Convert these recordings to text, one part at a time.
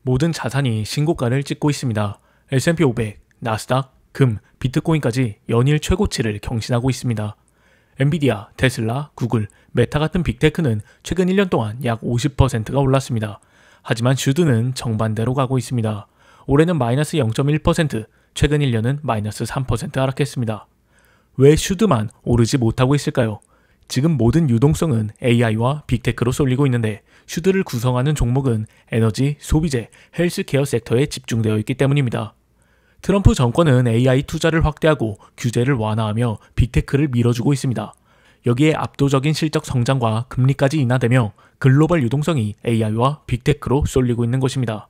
모든 자산이 신고가를 찍고 있습니다. S&P 500, 나스닥, 금, 비트코인까지 연일 최고치를 경신하고 있습니다. 엔비디아, 테슬라, 구글, 메타 같은 빅테크는 최근 1년 동안 약 50%가 올랐습니다. 하지만 슈드는 정반대로 가고 있습니다. 올해는 마이너스 0.1%, 최근 1년은 마이너스 3% 하락했습니다. 왜 슈드만 오르지 못하고 있을까요? 지금 모든 유동성은 AI와 빅테크로 쏠리고 있는데 슈드를 구성하는 종목은 에너지, 소비재, 헬스케어 섹터에 집중되어 있기 때문입니다. 트럼프 정권은 AI 투자를 확대하고 규제를 완화하며 빅테크를 밀어주고 있습니다. 여기에 압도적인 실적 성장과 금리까지 인하되며 글로벌 유동성이 AI와 빅테크로 쏠리고 있는 것입니다.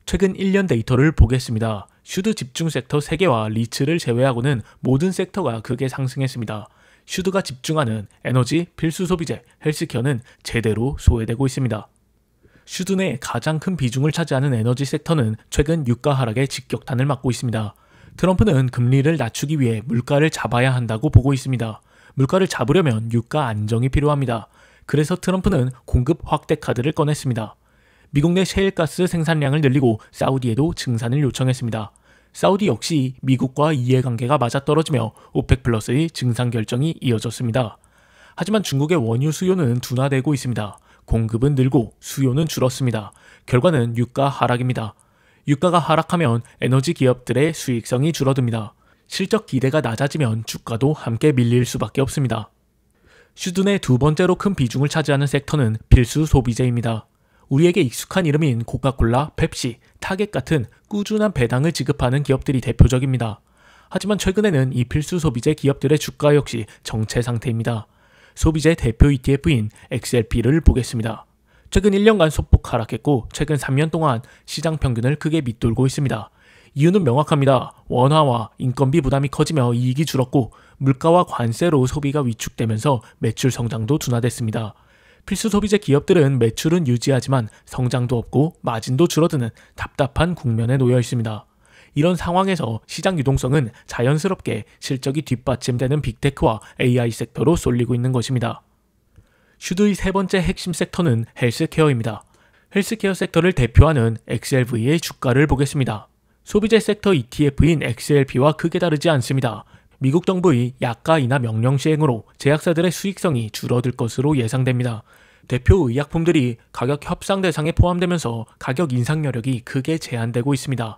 최근 1년 데이터를 보겠습니다. 슈드 집중 섹터 3개와 리츠를 제외하고는 모든 섹터가 크게 상승했습니다. 슈드가 집중하는 에너지, 필수 소비재, 헬스케어는 제대로 소외되고 있습니다. 슈드 내 가장 큰 비중을 차지하는 에너지 섹터는 최근 유가 하락에 직격탄을 맞고 있습니다. 트럼프는 금리를 낮추기 위해 물가를 잡아야 한다고 보고 있습니다. 물가를 잡으려면 유가 안정이 필요합니다. 그래서 트럼프는 공급 확대 카드를 꺼냈습니다. 미국 내 셰일가스 생산량을 늘리고 사우디에도 증산을 요청했습니다. 사우디 역시 미국과 이해관계가 맞아떨어지며 오펙 플러스의 증산 결정이 이어졌습니다. 하지만 중국의 원유 수요는 둔화되고 있습니다. 공급은 늘고 수요는 줄었습니다. 결과는 유가 하락입니다. 유가가 하락하면 에너지 기업들의 수익성이 줄어듭니다. 실적 기대가 낮아지면 주가도 함께 밀릴 수밖에 없습니다. 슈드 내 두 번째로 큰 비중을 차지하는 섹터는 필수 소비재입니다. 우리에게 익숙한 이름인 코카콜라, 펩시, 타겟 같은 꾸준한 배당을 지급하는 기업들이 대표적입니다. 하지만 최근에는 이 필수 소비재 기업들의 주가 역시 정체 상태입니다. 소비재 대표 ETF인 XLP를 보겠습니다. 최근 1년간 소폭 하락했고 최근 3년 동안 시장 평균을 크게 밑돌고 있습니다. 이유는 명확합니다. 원화와 인건비 부담이 커지며 이익이 줄었고 물가와 관세로 소비가 위축되면서 매출 성장도 둔화됐습니다. 필수 소비재 기업들은 매출은 유지하지만 성장도 없고 마진도 줄어드는 답답한 국면에 놓여 있습니다. 이런 상황에서 시장 유동성은 자연스럽게 실적이 뒷받침되는 빅테크와 AI 섹터로 쏠리고 있는 것입니다. 슈드의 세 번째 핵심 섹터는 헬스케어입니다. 헬스케어 섹터를 대표하는 XLV의 주가를 보겠습니다. 소비재 섹터 ETF인 XLP와 크게 다르지 않습니다. 미국 정부의 약가 인하 명령 시행으로 제약사들의 수익성이 줄어들 것으로 예상됩니다. 대표 의약품들이 가격 협상 대상에 포함되면서 가격 인상 여력이 크게 제한되고 있습니다.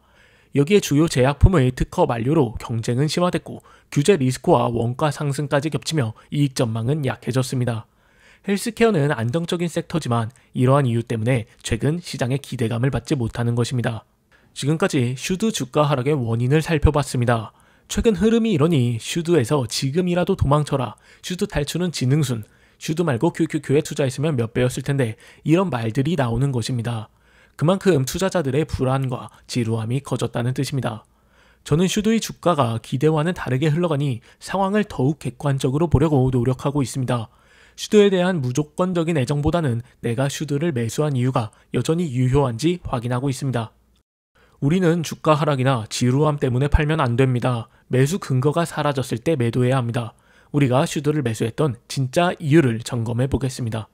여기에 주요 제약품의 특허 만료로 경쟁은 심화됐고 규제 리스크와 원가 상승까지 겹치며 이익 전망은 약해졌습니다. 헬스케어는 안정적인 섹터지만 이러한 이유 때문에 최근 시장의 기대감을 받지 못하는 것입니다. 지금까지 슈드 주가 하락의 원인을 살펴봤습니다. 최근 흐름이 이러니 슈드에서 지금이라도 도망쳐라, 슈드 탈출은 지능순, 슈드 말고 QQQ에 투자했으면 몇 배였을 텐데 이런 말들이 나오는 것입니다. 그만큼 투자자들의 불안과 지루함이 커졌다는 뜻입니다. 저는 슈드의 주가가 기대와는 다르게 흘러가니 상황을 더욱 객관적으로 보려고 노력하고 있습니다. 슈드에 대한 무조건적인 애정보다는 내가 슈드를 매수한 이유가 여전히 유효한지 확인하고 있습니다. 우리는 주가 하락이나 지루함 때문에 팔면 안 됩니다. 매수 근거가 사라졌을 때 매도해야 합니다. 우리가 슈드를 매수했던 진짜 이유를 점검해 보겠습니다.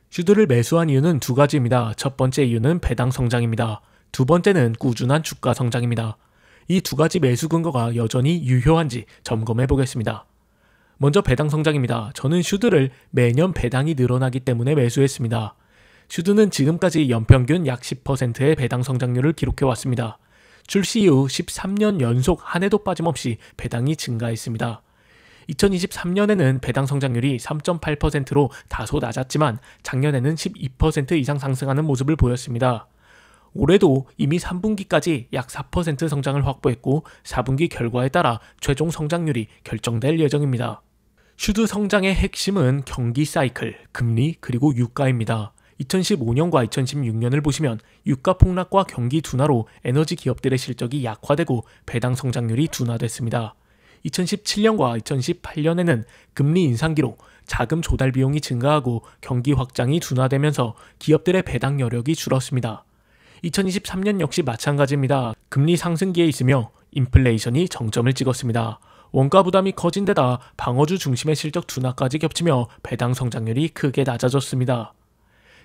슈드를 매수한 이유는 두 가지입니다. 첫 번째 이유는 배당 성장입니다. 두 번째는 꾸준한 주가 성장입니다. 이 두 가지 매수 근거가 여전히 유효한지 점검해 보겠습니다. 먼저 배당 성장입니다. 저는 슈드를 매년 배당이 늘어나기 때문에 매수했습니다. 슈드는 지금까지 연평균 약 10%의 배당 성장률을 기록해왔습니다. 출시 이후 13년 연속 한 해도 빠짐없이 배당이 증가했습니다. 2023년에는 배당 성장률이 3.8%로 다소 낮았지만 작년에는 12% 이상 상승하는 모습을 보였습니다. 올해도 이미 3분기까지 약 4% 성장을 확보했고 4분기 결과에 따라 최종 성장률이 결정될 예정입니다. 슈드 성장의 핵심은 경기 사이클, 금리 그리고 유가입니다. 2015년과 2016년을 보시면 유가 폭락과 경기 둔화로 에너지 기업들의 실적이 약화되고 배당 성장률이 둔화됐습니다. 2017년과 2018년에는 금리 인상기로 자금 조달 비용이 증가하고 경기 확장이 둔화되면서 기업들의 배당 여력이 줄었습니다. 2023년 역시 마찬가지입니다. 금리 상승기에 있으며 인플레이션이 정점을 찍었습니다. 원가 부담이 커진 데다 방어주 중심의 실적 둔화까지 겹치며 배당 성장률이 크게 낮아졌습니다.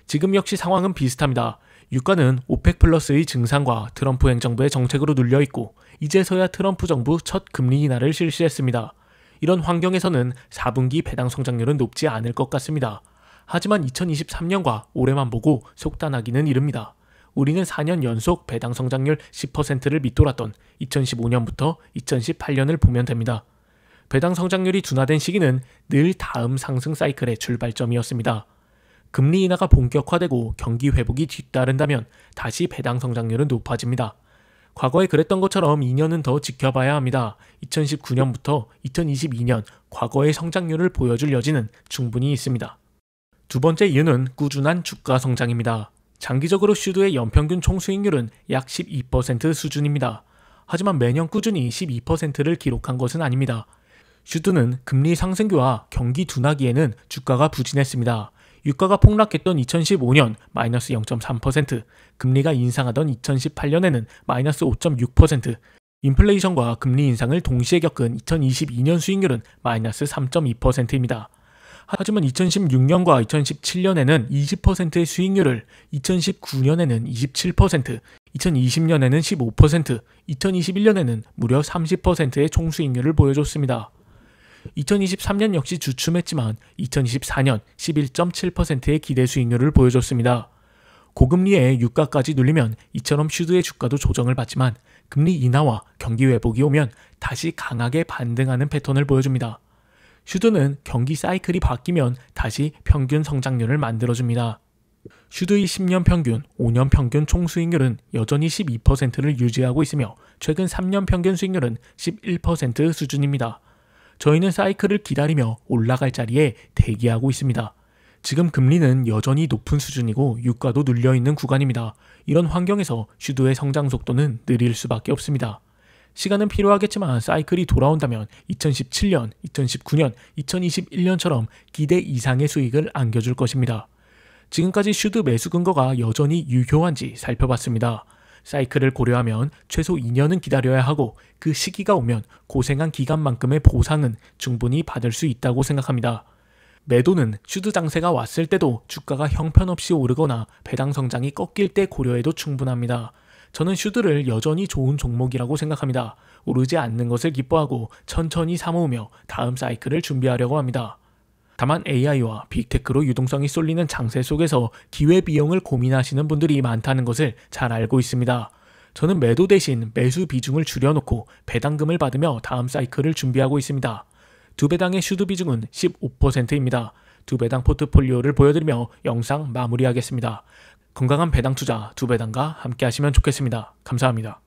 지금 역시 상황은 비슷합니다. 유가는 오펙 플러스의 증산과 트럼프 행정부의 정책으로 눌려있고 이제서야 트럼프 정부 첫 금리 인하를 실시했습니다. 이런 환경에서는 4분기 배당 성장률은 높지 않을 것 같습니다. 하지만 2023년과 올해만 보고 속단하기는 이릅니다. 우리는 4년 연속 배당 성장률 10%를 밑돌았던 2015년부터 2018년을 보면 됩니다. 배당 성장률이 둔화된 시기는 늘 다음 상승 사이클의 출발점이었습니다. 금리 인하가 본격화되고 경기 회복이 뒤따른다면 다시 배당 성장률은 높아집니다. 과거에 그랬던 것처럼 2년은 더 지켜봐야 합니다. 2019년부터 2022년 과거의 성장률을 보여줄 여지는 충분히 있습니다. 두 번째 이유는 꾸준한 주가 성장입니다. 장기적으로 슈드의 연평균 총수익률은 약 12% 수준입니다. 하지만 매년 꾸준히 12%를 기록한 것은 아닙니다. 슈드는 금리 상승기와 경기 둔화기에는 주가가 부진했습니다. 유가가 폭락했던 2015년 마이너스 0.3%, 금리가 인상하던 2018년에는 마이너스 5.6%, 인플레이션과 금리 인상을 동시에 겪은 2022년 수익률은 마이너스 3.2%입니다. 하지만 2016년과 2017년에는 20%의 수익률을, 2019년에는 27%, 2020년에는 15%, 2021년에는 무려 30%의 총수익률을 보여줬습니다. 2023년 역시 주춤했지만 2024년 11.7%의 기대 수익률을 보여줬습니다. 고금리에 유가까지 눌리면 이처럼 슈드의 주가도 조정을 받지만 금리 인하와 경기 회복이 오면 다시 강하게 반등하는 패턴을 보여줍니다. 슈드는 경기 사이클이 바뀌면 다시 평균 성장률을 만들어줍니다. 슈드의 10년 평균, 5년 평균 총수익률은 여전히 12%를 유지하고 있으며 최근 3년 평균 수익률은 11% 수준입니다. 저희는 사이클을 기다리며 올라갈 자리에 대기하고 있습니다. 지금 금리는 여전히 높은 수준이고 유가도 눌려있는 구간입니다. 이런 환경에서 슈드의 성장 속도는 느릴 수밖에 없습니다. 시간은 필요하겠지만 사이클이 돌아온다면 2017년, 2019년, 2021년처럼 기대 이상의 수익을 안겨줄 것입니다. 지금까지 슈드 매수 근거가 여전히 유효한지 살펴봤습니다. 사이클을 고려하면 최소 2년은 기다려야 하고 그 시기가 오면 고생한 기간만큼의 보상은 충분히 받을 수 있다고 생각합니다. 매도는 슈드 장세가 왔을 때도 주가가 형편없이 오르거나 배당 성장이 꺾일 때 고려해도 충분합니다. 저는 슈드를 여전히 좋은 종목이라고 생각합니다. 오르지 않는 것을 기뻐하고 천천히 사모으며 다음 사이클을 준비하려고 합니다. 다만 AI와 빅테크로 유동성이 쏠리는 장세 속에서 기회비용을 고민하시는 분들이 많다는 것을 잘 알고 있습니다. 저는 매도 대신 매수 비중을 줄여놓고 배당금을 받으며 다음 사이클을 준비하고 있습니다. 두 배당의 슈드 비중은 15%입니다. 두 배당 포트폴리오를 보여드리며 영상 마무리하겠습니다. 건강한 배당 투자 두 배당과 함께 하시면 좋겠습니다. 감사합니다.